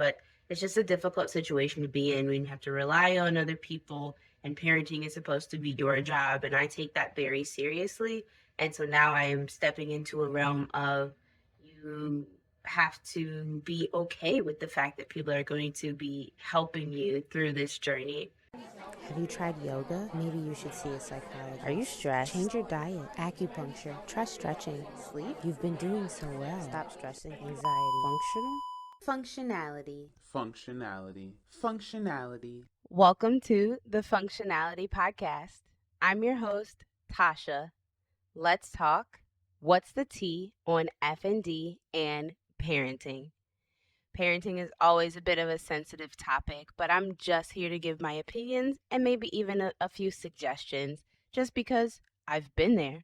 but it's just a difficult situation to be in when you have to rely on other people, and parenting is supposed to be your job. And I take that very seriously. And so now I am stepping into a realm of you have to be okay with the fact that people are going to be helping you through this journey. Have you tried yoga? Maybe you should see a psychologist. Are you stressed? Change your diet. Acupuncture. Try stretching. Sleep? You've been doing so well. Stop stressing. Anxiety. Functional? Functionality. Functionality. Welcome to the Functionality Podcast. I'm your host, Tasha. Let's talk. What's the T on FND and parenting? Parenting is always a bit of a sensitive topic, but I'm just here to give my opinions and maybe even a few suggestions, just because I've been there.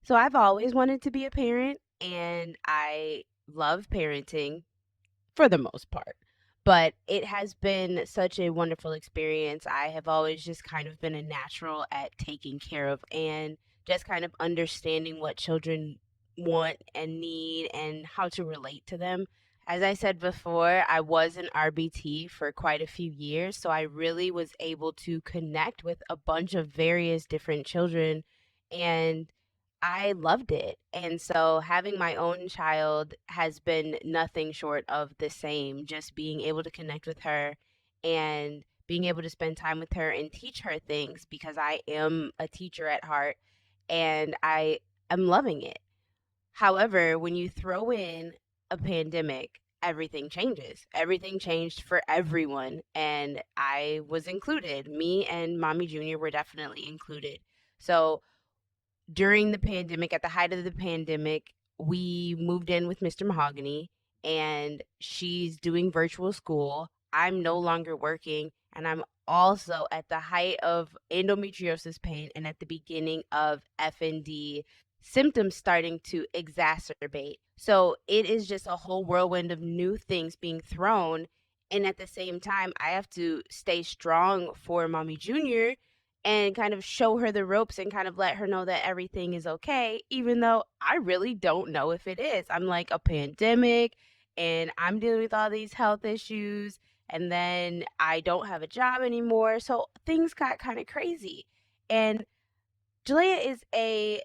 So I've always wanted to be a parent, and I love parenting for the most part. But it has been such a wonderful experience. I have always just kind of been a natural at taking care of and just kind of understanding what children want and need and how to relate to them. As I said before, I was an RBT for quite a few years, so I really was able to connect with a bunch of various different children, and I loved it. And so having my own child has been nothing short of the same. Just being able to connect with her and being able to spend time with her and teach her things, because I am a teacher at heart and I am loving it. However, when you throw in a pandemic, everything changes. Everything changed for everyone, and I was included. Me and Mommy Junior were definitely included. So during the pandemic, at the height of the pandemic, we moved in with Mr. Mahogany, and she's doing virtual school. I'm no longer working, and I'm also at the height of endometriosis pain and at the beginning of FND symptoms starting to exacerbate. So it is just a whole whirlwind of new things being thrown. And at the same time, I have to stay strong for Mommy Junior and kind of show her the ropes and kind of let her know that everything is okay, even though I really don't know if it is. I'm like, a pandemic, and I'm dealing with all these health issues, and then I don't have a job anymore. So things got kind of crazy. And Jalea is a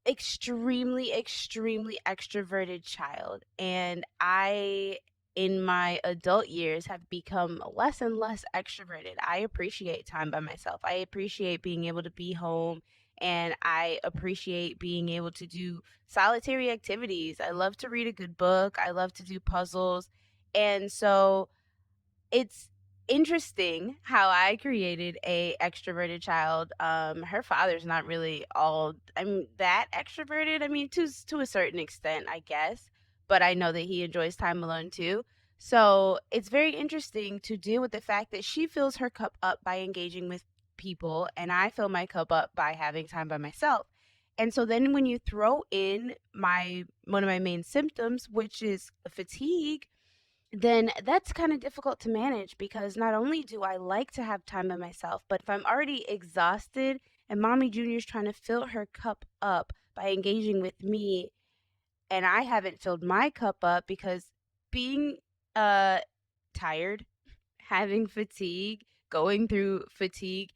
extremely extroverted child, and I, in my adult years, have become less and less extroverted. I appreciate time by myself. I appreciate being able to be home, and I appreciate being able to do solitary activities. I love to read a good book. I love to do puzzles. And so it's interesting how I created a extroverted child. Her father's not really all, that extroverted. To a certain extent, I guess, but I know that he enjoys time alone too. So it's very interesting to deal with the fact that she fills her cup up by engaging with people, and I fill my cup up by having time by myself. And so then when you throw in my one of my main symptoms, which is fatigue, then that's kind of difficult to manage, because not only do I like to have time by myself, but if I'm already exhausted and Mommy Junior's trying to fill her cup up by engaging with me, and I haven't filled my cup up, because being tired, having fatigue, going through fatigue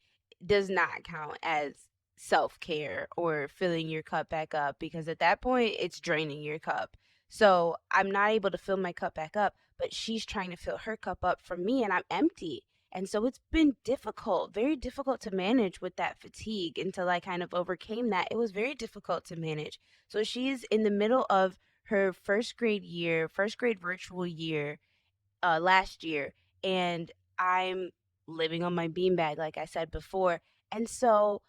does not count as self-care or filling your cup back up, because at that point it's draining your cup. So I'm not able to fill my cup back up, but she's trying to fill her cup up from me, and I'm empty. And so it's been difficult, very difficult to manage with that fatigue. Until I kind of overcame that, it was very difficult to manage. So she's in the middle of her first grade virtual year, last year, and I'm living on my beanbag, like I said before. And so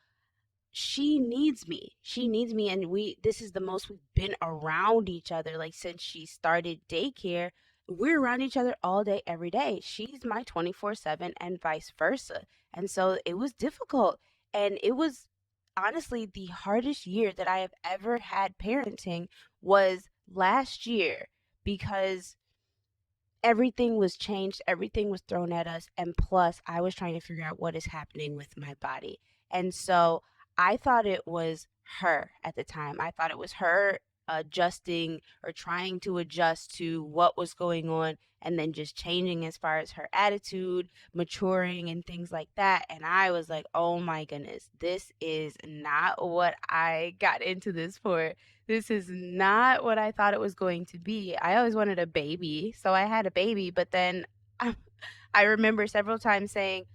she needs me. She needs me, and this is the most we've been around each other, like, since she started daycare. We're around each other all day, every day. She's my 24/7 and vice versa. And so it was difficult. And it was honestly the hardest year that I have ever had parenting was last year, because everything was changed, everything was thrown at us, and plus I was trying to figure out what is happening with my body. And so I thought it was her at the time. I thought it was her adjusting or trying to adjust to what was going on, and then just changing as far as her attitude, maturing, and things like that. And I was like, oh my goodness, this is not what I got into this for. This is not what I thought it was going to be. I always wanted a baby, so I had a baby, but then I remember several times saying,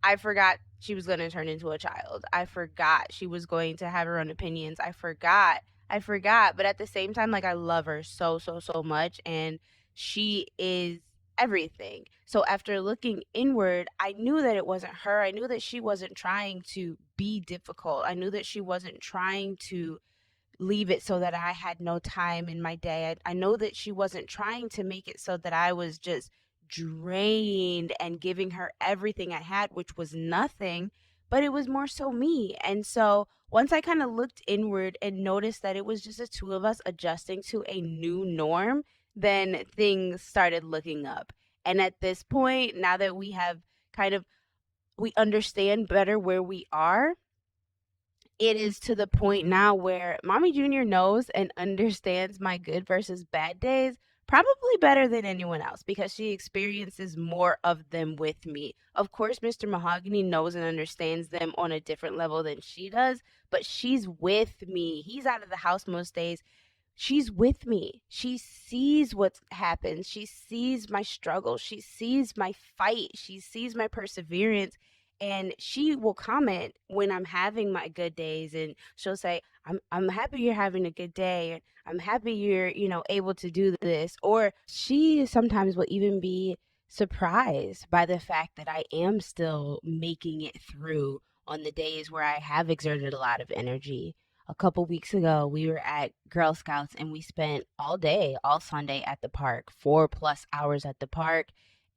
I forgot she was going to turn into a child. I forgot she was going to have her own opinions. I forgot. But at the same time, like, I love her so, so, so much. And she is everything. So after looking inward, I knew that it wasn't her. I knew that she wasn't trying to be difficult. I knew that she wasn't trying to leave it so that I had no time in my day. I know that she wasn't trying to make it so that I was just drained and giving her everything I had, which was nothing, but it was more so me. And so once I kind of looked inward and noticed that it was just the two of us adjusting to a new norm, then things started looking up. And at this point, now that we have kind of, we understand better where we are, it is to the point now where Mommy Junior knows and understands my good versus bad days probably better than anyone else because she experiences more of them with me. Of course, Mr. Mahogany knows and understands them on a different level than she does, but she's with me. He's out of the house most days. She's with me. She sees what happens. She sees my struggle. She sees my fight. She sees my perseverance. And she will comment when I'm having my good days, and she'll say, I'm happy you're having a good day. And I'm happy you're, able to do this. Or she sometimes will even be surprised by the fact that I am still making it through on the days where I have exerted a lot of energy. A couple weeks ago, we were at Girl Scouts and we spent all day, all Sunday at the park, 4+ hours at the park.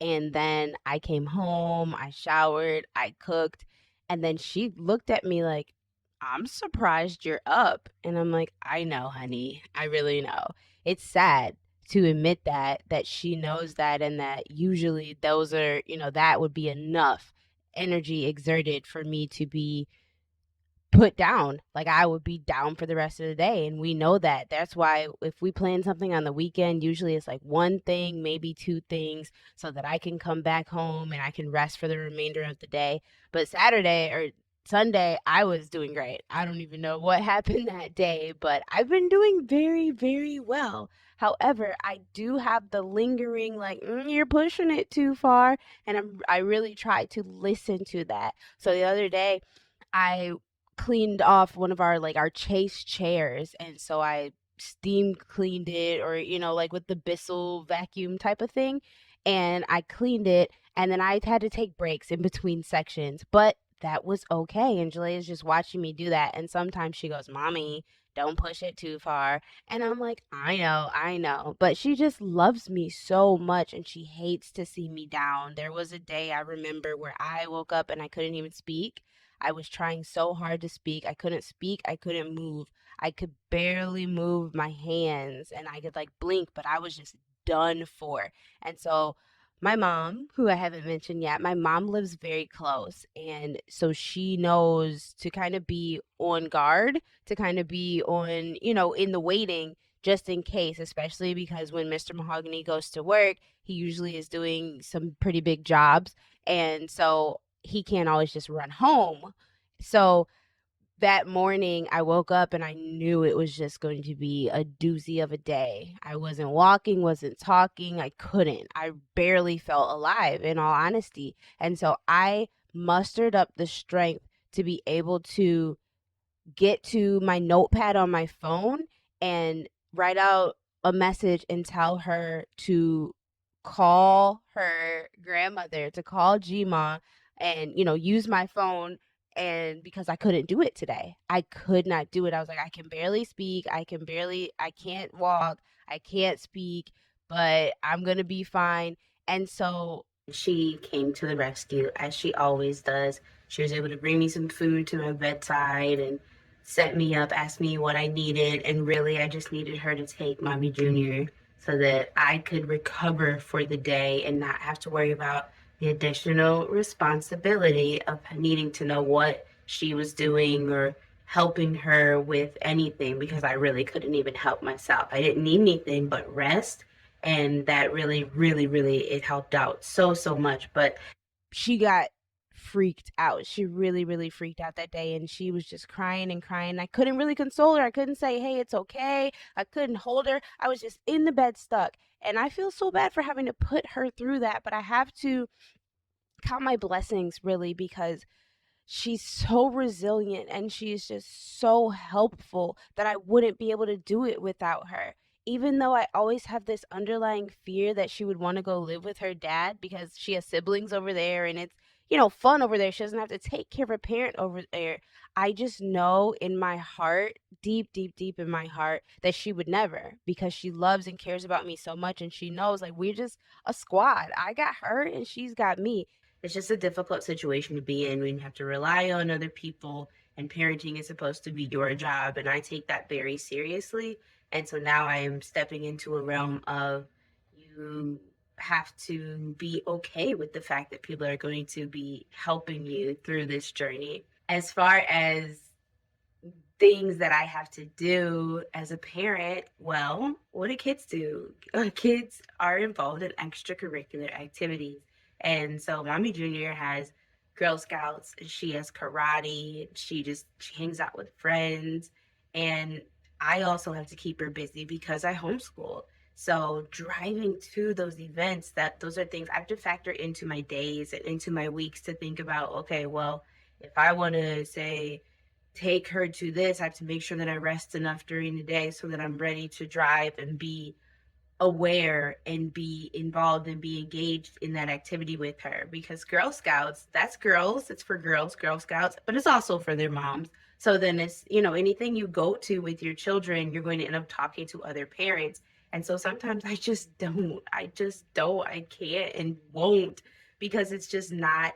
And then I came home, I showered, I cooked, and then she looked at me like, I'm surprised you're up. And I'm like, I know, honey. I really know. It's sad to admit that she knows that, and that usually those are, that would be enough energy exerted for me to be put down. Like, I would be down for the rest of the day. And we know that. That's why if we plan something on the weekend, usually it's like one thing, maybe two things, so that I can come back home and I can rest for the remainder of the day. But Saturday or Sunday, I was doing great. I don't even know what happened that day, but I've been doing very, very well. However, I do have the lingering, like, you're pushing it too far. And I really try to listen to that. So the other day, I cleaned off one of our chase chairs, and so I steam cleaned it, or like with the Bissell vacuum type of thing, and I cleaned it, and then I had to take breaks in between sections, but that was okay. And Julia's just watching me do that, and sometimes she goes, Mommy, don't push it too far. And I'm like, I know, but she just loves me so much and she hates to see me down. There was a day I remember where I woke up and I couldn't even speak. I was trying so hard to speak. I couldn't speak. I couldn't move. I could barely move my hands, and I could like blink, but I was just done for. And so my mom, who I haven't mentioned yet, my mom lives very close. And so she knows to kind of be on guard, to kind of be on, in the waiting just in case, especially because when Mr. Mahogany goes to work, he usually is doing some pretty big jobs. And so he can't always just run home. So that morning I woke up and I knew it was just going to be a doozy of a day. I wasn't walking, wasn't talking. I couldn't. I barely felt alive, in all honesty. And so I mustered up the strength to be able to get to my notepad on my phone and write out a message and tell her to call her grandmother, to call Gma, and use my phone. And because I couldn't do it today, I could not do it. I was like, I can barely speak, I can't walk, I can't speak, but I'm gonna be fine. And so she came to the rescue, as she always does. She was able to bring me some food to my bedside and set me up, ask me what I needed, and really I just needed her to take Mommy Junior so that I could recover for the day and not have to worry about the additional responsibility of needing to know what she was doing, or helping her with anything because I really couldn't even help myself. I didn't need anything but rest. And that really, really, really, it helped out so much. But she got freaked out. She really, really freaked out that day, and she was just crying and crying. I couldn't really console her. I couldn't say, hey, it's okay. I couldn't hold her. I was just in the bed stuck. And I feel so bad for having to put her through that, but I have to count my blessings really because she's so resilient and she's just so helpful that I wouldn't be able to do it without her. Even though I always have this underlying fear that she would want to go live with her dad because she has siblings over there and it's, fun over there. She doesn't have to take care of a parent over there. I just know in my heart, deep, deep, deep in my heart, that she would never because she loves and cares about me so much. And she knows like we're just a squad. I got her and she's got me. it's just a difficult situation to be in when you have to rely on other people, and parenting is supposed to be your job. And I take that very seriously. And so now I am stepping into a realm of you have to be okay with the fact that people are going to be helping you through this journey. As far as things that I have to do as a parent, well, what do kids do? Kids are involved in extracurricular activities. And so Mommy Junior has Girl Scouts, she has karate, she hangs out with friends. And I also have to keep her busy because I homeschool. So driving to those events, those are things I have to factor into my days and into my weeks to think about, okay, well, if I want to say take her to this, I have to make sure that I rest enough during the day so that I'm ready to drive and be aware and be involved and be engaged in that activity with her. Because Girl Scouts, that's girls, it's for girls, Girl Scouts, but it's also for their moms. So then it's, anything you go to with your children, you're going to end up talking to other parents. And so sometimes I can't and won't, because it's just not,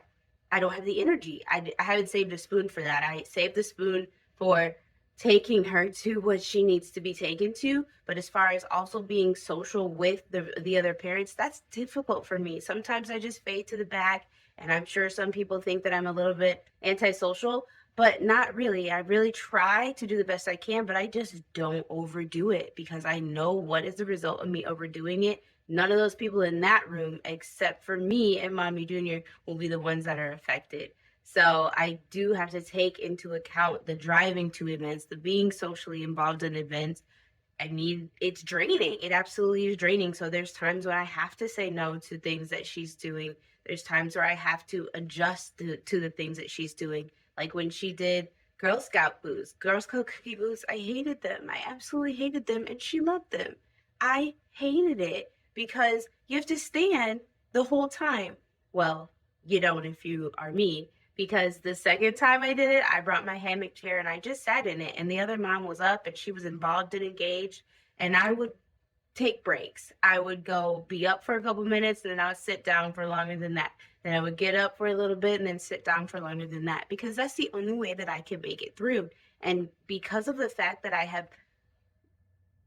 I don't have the energy. I haven't saved a spoon for that. I saved the spoon for taking her to what she needs to be taken to. But as far as also being social with the other parents, that's difficult for me. Sometimes I just fade to the back, and I'm sure some people think that I'm a little bit antisocial, but not really. I really try to do the best I can, but I just don't overdo it because I know what is the result of me overdoing it. None of those people in that room, except for me and Mommy Junior, will be the ones that are affected. So I do have to take into account the driving to events, the being socially involved in events. I mean, it's draining. It absolutely is draining. So there's times when I have to say no to things that she's doing. There's times where I have to adjust to the things that she's doing. Like when she did Girl Scout booths, Girl Scout cookie booths, I hated them. I absolutely hated them, and she loved them. I hated it because you have to stand the whole time. Well, you don't if you are me, because the second time I did it, I brought my hammock chair and I just sat in it. And the other mom was up and she was involved and engaged. And I would take breaks. I would go be up for a couple minutes and then I would sit down for longer than that. Then I would get up for a little bit and then sit down for longer than that, because that's the only way that I can make it through. And because of the fact that I have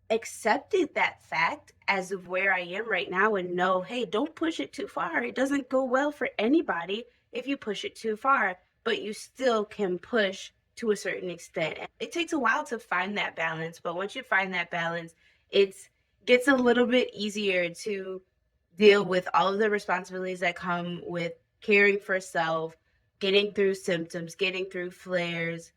accepted that fact as of where I am right now and know, hey, don't push it too far. It doesn't go well for anybody if you push it too far, but you still can push to a certain extent. It takes a while to find that balance, but once you find that balance, it gets a little bit easier to deal with all of the responsibilities that come with caring for self, getting through symptoms, getting through flares,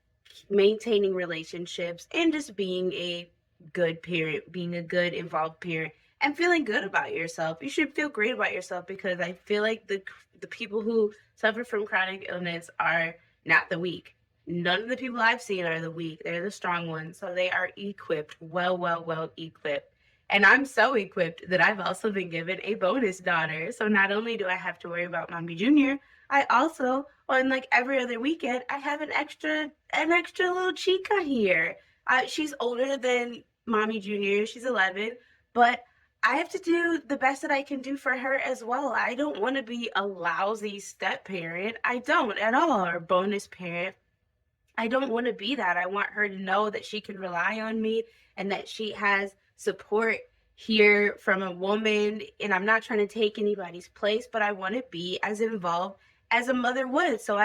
maintaining relationships, and just being a good parent, being a good involved parent, and feeling good about yourself. You should feel great about yourself, because I feel like the people who suffer from chronic illness are not the weak. None of the people I've seen are the weak. They're the strong ones. So they are equipped, well equipped. And I'm so equipped that I've also been given a bonus daughter. So not only do I have to worry about Mommy Junior, I also, on like every other weekend, I have an extra little chica here. She's older than Mommy Junior. She's 11, but I have to do the best that I can do for her as well. I don't want to be a lousy step parent. I don't at all, or bonus parent. I don't want to be that. I want her to know that she can rely on me and that she has support here from a woman. And I'm not trying to take anybody's place, but I want to be as involved as a mother would. So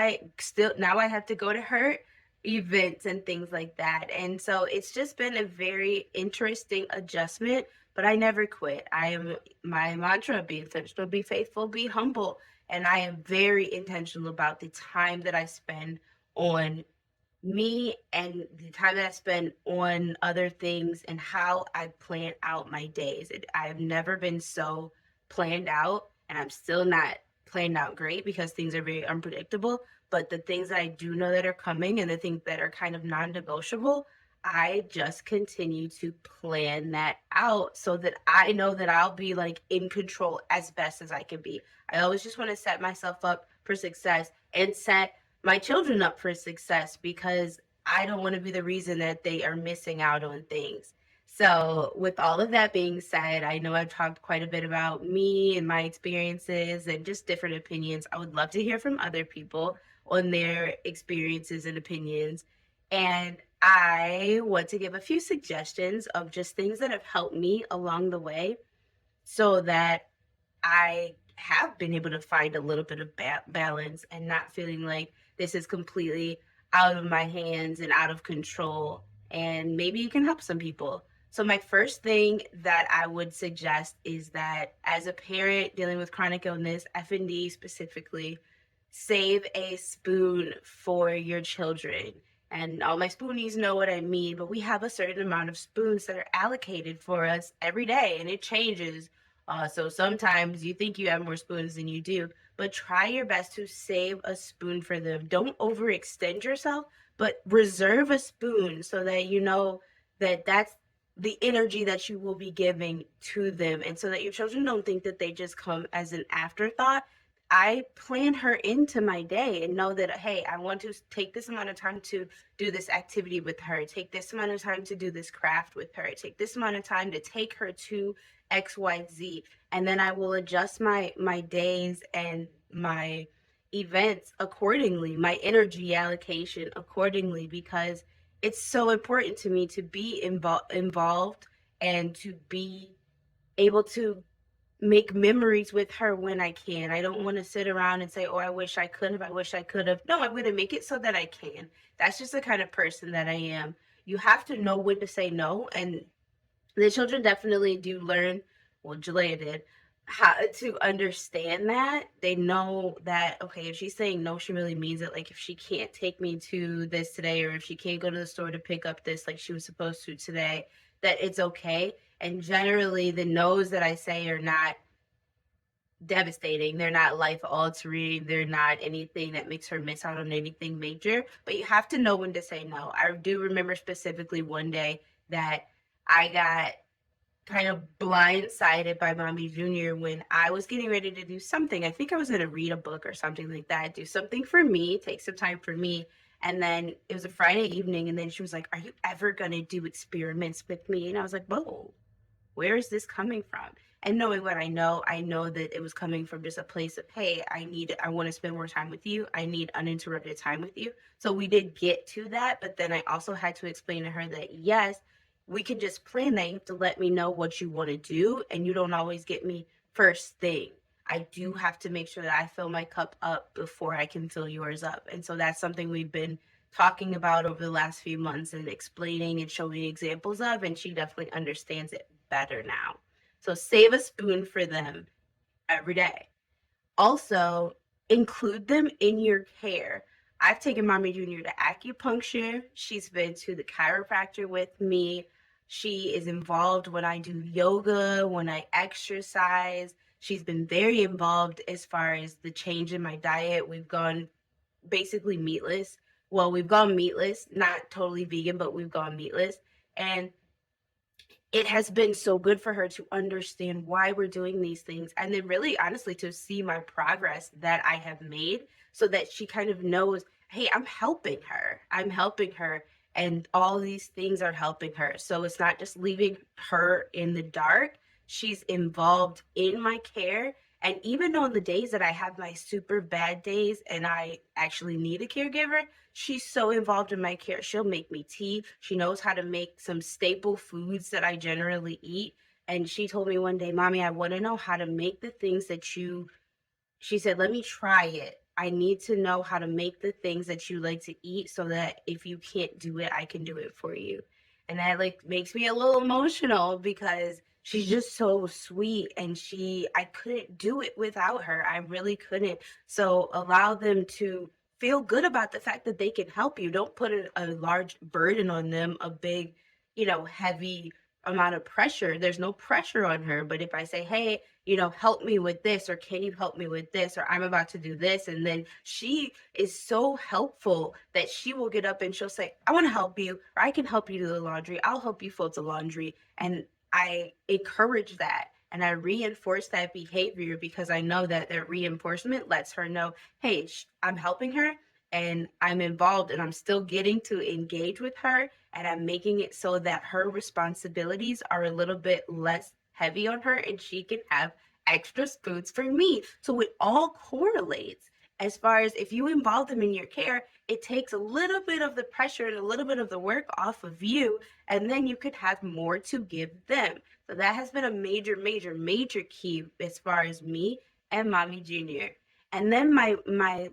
now I have to go to her events and things like that. And so it's just been a very interesting adjustment, but I never quit. I am my mantra: be intentional, be faithful, be humble. And I am very intentional about the time that I spend on me and the time that I spend on other things and how I plan out my days. I've never been so planned out, and I'm still not planned out great because things are very unpredictable. But the things that I do know that are coming and the things that are kind of non negotiable, I just continue to plan that out so that I know that I'll be like in control as best as I can be. I always just want to set myself up for success and set my children up for success because I don't want to be the reason that they are missing out on things. So, with all of that being said, I know I've talked quite a bit about me and my experiences and just different opinions. I would love to hear from other people on their experiences and opinions. And I want to give a few suggestions of just things that have helped me along the way so that I have been able to find a little bit of balance and not feeling like this is completely out of my hands and out of control. And maybe it can help some people. So, my first thing that I would suggest is that as a parent dealing with chronic illness, FND specifically, save a spoon for your children. And all my spoonies know what I mean, but we have a certain amount of spoons that are allocated for us every day, and it changes. So sometimes you think you have more spoons than you do, but try your best to save a spoon for them. Don't overextend yourself, but reserve a spoon so that you know that that's the energy that you will be giving to them, and so that your children don't think that they just come as an afterthought. I plan her into my day and know that, hey, I want to take this amount of time to do this activity with her, take this amount of time to do this craft with her, take this amount of time to take her to XYZ. And then I will adjust my days and my events accordingly, my energy allocation accordingly, because it's so important to me to be involved and to be able to make memories with her when I can. I don't want to sit around and say, "Oh, I wish I could have. I wish I could have." No, I'm going to make it so that I can. That's just the kind of person that I am. You have to know when to say no, and the children definitely do learn. Well, Jalea did how to understand that. They know that, okay, if she's saying no, she really means it. Like if she can't take me to this today, or if she can't go to the store to pick up this like she was supposed to today, that it's okay. And generally, the no's that I say are not devastating. They're not life altering. They're not anything that makes her miss out on anything major. But you have to know when to say no. I do remember specifically one day that I got kind of blindsided by Mommy Junior when I was getting ready to do something. I think I was going to read a book or something like that, do something for me, take some time for me. And then it was a Friday evening, and then she was like, "Are you ever going to do experiments with me?" And I was like, "Whoa, where is this coming from?" And knowing what I know that it was coming from just a place of, hey, I want to spend more time with you. I need uninterrupted time with you. So we did get to that. But then I also had to explain to her that, yes, we can just plan that. You have to let me know what you want to do. And you don't always get me first thing. I do have to make sure that I fill my cup up before I can fill yours up. And so that's something we've been talking about over the last few months and explaining and showing examples of. And she definitely understands it better now. So save a spoon for them every day. Also, include them in your care. I've taken Mommy Junior to acupuncture. She's been to the chiropractor with me. She is involved when I do yoga, when I exercise. She's been very involved as far as the change in my diet. We've gone basically meatless. Well, we've gone meatless, not totally vegan, but we've gone meatless. And it has been so good for her to understand why we're doing these things, and then really honestly to see my progress that I have made, so that she kind of knows, hey, I'm helping her, and all these things are helping her. So it's not just leaving her in the dark. She's involved in my care. And even on the days that I have my super bad days and I actually need a caregiver, she's so involved in my care. She'll make me tea. She knows how to make some staple foods that I generally eat. And she told me one day, "Mommy, I want to know how to make the things that you," she said, "let me try it. I need to know how to make the things that you like to eat so that if you can't do it, I can do it for you. And that like makes me a little emotional because she's just so sweet and I couldn't do it without her. I really couldn't. So allow them to feel good about the fact that they can help you. Don't put a large burden on them, a big, heavy amount of pressure. There's no pressure on her. But if I say, hey, help me with this, or can you help me with this, or I'm about to do this. And then she is so helpful that she will get up and she'll say, I want to help you, or I can help you do the laundry. I'll help you fold the laundry. And I encourage that. And I reinforce that behavior because I know that that reinforcement lets her know, hey, I'm helping her and I'm involved and I'm still getting to engage with her and I'm making it so that her responsibilities are a little bit less heavy on her and she can have extra spoons for me. So it all correlates. As far as if you involve them in your care, it takes a little bit of the pressure and a little bit of the work off of you, and then you could have more to give them. So that has been a major, major, major key as far as me and Mommy Junior. And then my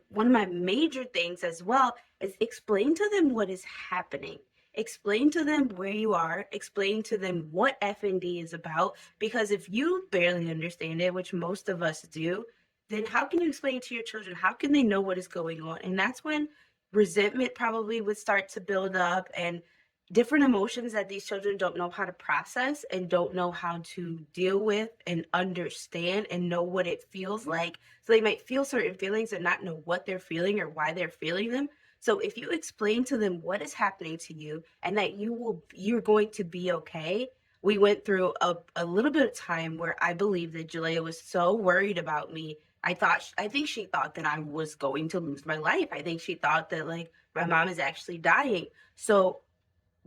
one of my major things as well is explain to them what is happening. Explain to them where you are, explain to them what FND is about, because if you barely understand it, which most of us do, then how can you explain to your children? How can they know what is going on? And that's when resentment probably would start to build up and different emotions that these children don't know how to process and don't know how to deal with and understand and know what it feels like. So they might feel certain feelings and not know what they're feeling or why they're feeling them. So if you explain to them what is happening to you and that you're going to be okay. We went through a little bit of time where I believe that Jalea was so worried about me. I think she thought that I was going to lose my life. I think she thought that like my mom is actually dying. So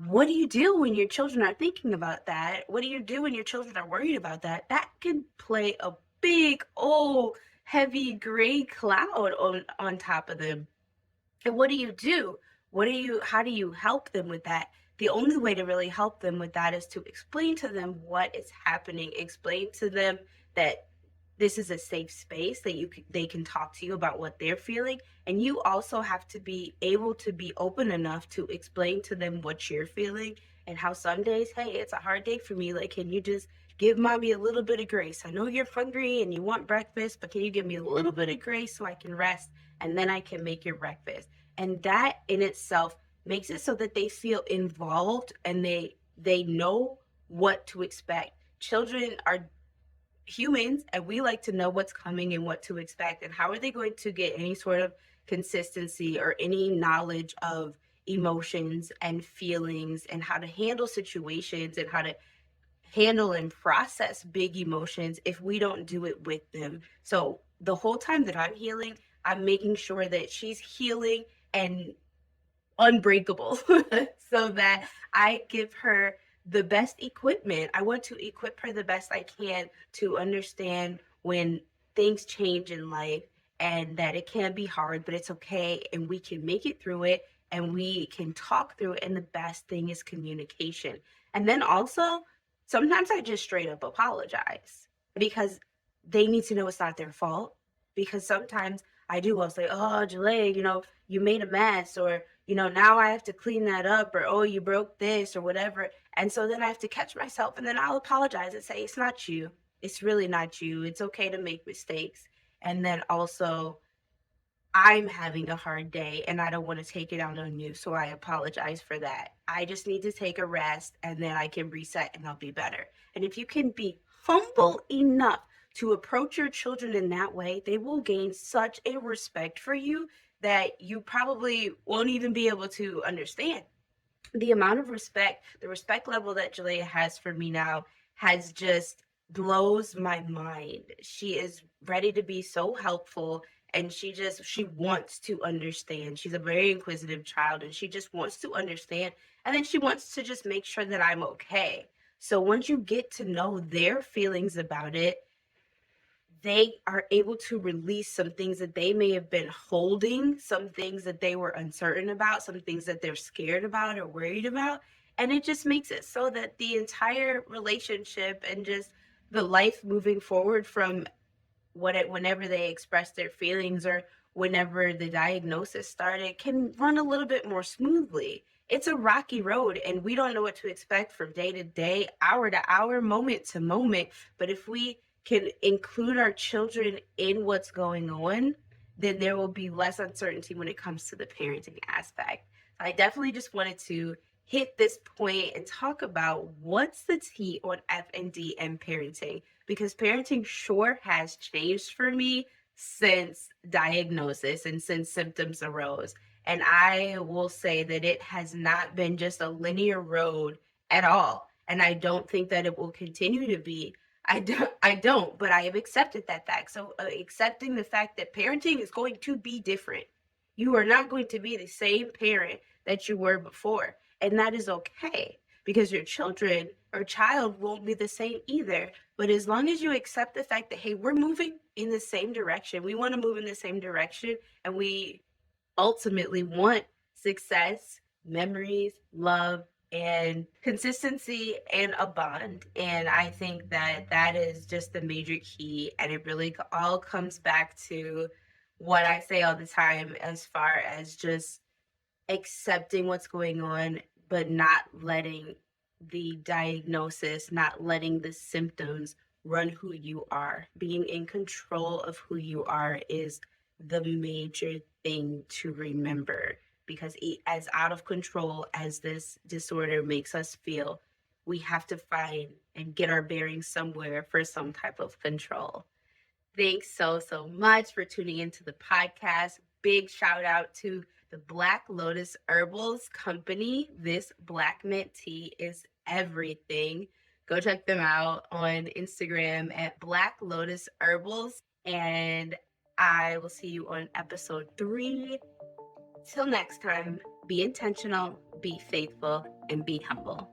what do you do when your children are thinking about that? What do you do when your children are worried about that? That can play a big, old, heavy gray cloud on top of them. And what do you do? How do you help them with that? The only way to really help them with that is to explain to them what is happening, explain to them that this is a safe space that they can talk to you about what they're feeling, and you also have to be able to be open enough to explain to them what you're feeling and how some days, hey, it's a hard day for me, like, can you just give mommy a little bit of grace? I know you're hungry and you want breakfast, but can you give me a little bit of grace so I can rest and then I can make your breakfast? And that in itself makes it so that they feel involved and they know what to expect. Children are humans and we like to know what's coming and what to expect, and how are they going to get any sort of consistency or any knowledge of emotions and feelings and how to handle situations and how to handle and process big emotions if we don't do it with them. So the whole time that I'm healing, I'm making sure that she's healing and unbreakable so that I give her the best equipment. I want to equip her the best I can to understand when things change in life and that it can be hard, but it's okay and we can make it through it and we can talk through it. And the best thing is communication. And then also, sometimes I just straight up apologize because they need to know it's not their fault. Because sometimes I do, I'll say, oh, Jalea, you made a mess, or now I have to clean that up, or, oh, you broke this or whatever. And so then I have to catch myself and then I'll apologize and say, it's not you. It's really not you. It's okay to make mistakes. And then also, I'm having a hard day and I don't want to take it out on you. So I apologize for that. I just need to take a rest and then I can reset and I'll be better. And if you can be humble enough to approach your children in that way, they will gain such a respect for you that you probably won't even be able to understand. The amount of respect, the respect level that Jalea has for me now has just blows my mind. She is ready to be so helpful and she wants to understand. She's a very inquisitive child and she just wants to understand. And then she wants to just make sure that I'm okay. So once you get to know their feelings about it, they are able to release some things that they may have been holding, some things that they were uncertain about, some things that they're scared about or worried about. And it just makes it so that the entire relationship and just the life moving forward from whenever they express their feelings or whenever the diagnosis started can run a little bit more smoothly. It's a rocky road, and we don't know what to expect from day to day, hour to hour, moment to moment. But if we can include our children in what's going on, then there will be less uncertainty when it comes to the parenting aspect. I definitely just wanted to hit this point and talk about what's the tea on FND and parenting, because parenting sure has changed for me since diagnosis and since symptoms arose. And I will say that it has not been just a linear road at all. And I don't think that it will continue to be. I don't, but I have accepted that fact. So accepting the fact that parenting is going to be different. You are not going to be the same parent that you were before. And that is okay, because your children or child won't be the same either. But as long as you accept the fact that, hey, we're moving in the same direction, we want to move in the same direction, and we ultimately want success, memories, love, and consistency and a bond. And I think that that is just the major key. And it really all comes back to what I say all the time, as far as just accepting what's going on, but not letting the diagnosis, not letting the symptoms run who you are. Being in control of who you are is the major thing to remember, because as out of control as this disorder makes us feel, we have to find and get our bearings somewhere for some type of control. Thanks so much for tuning into the podcast. Big shout out to the Black Lotus Herbals Company. This black mint tea is everything. Go check them out on Instagram at Black Lotus Herbals. And I will see you on episode 3. Till next time, be intentional, be faithful, and be humble.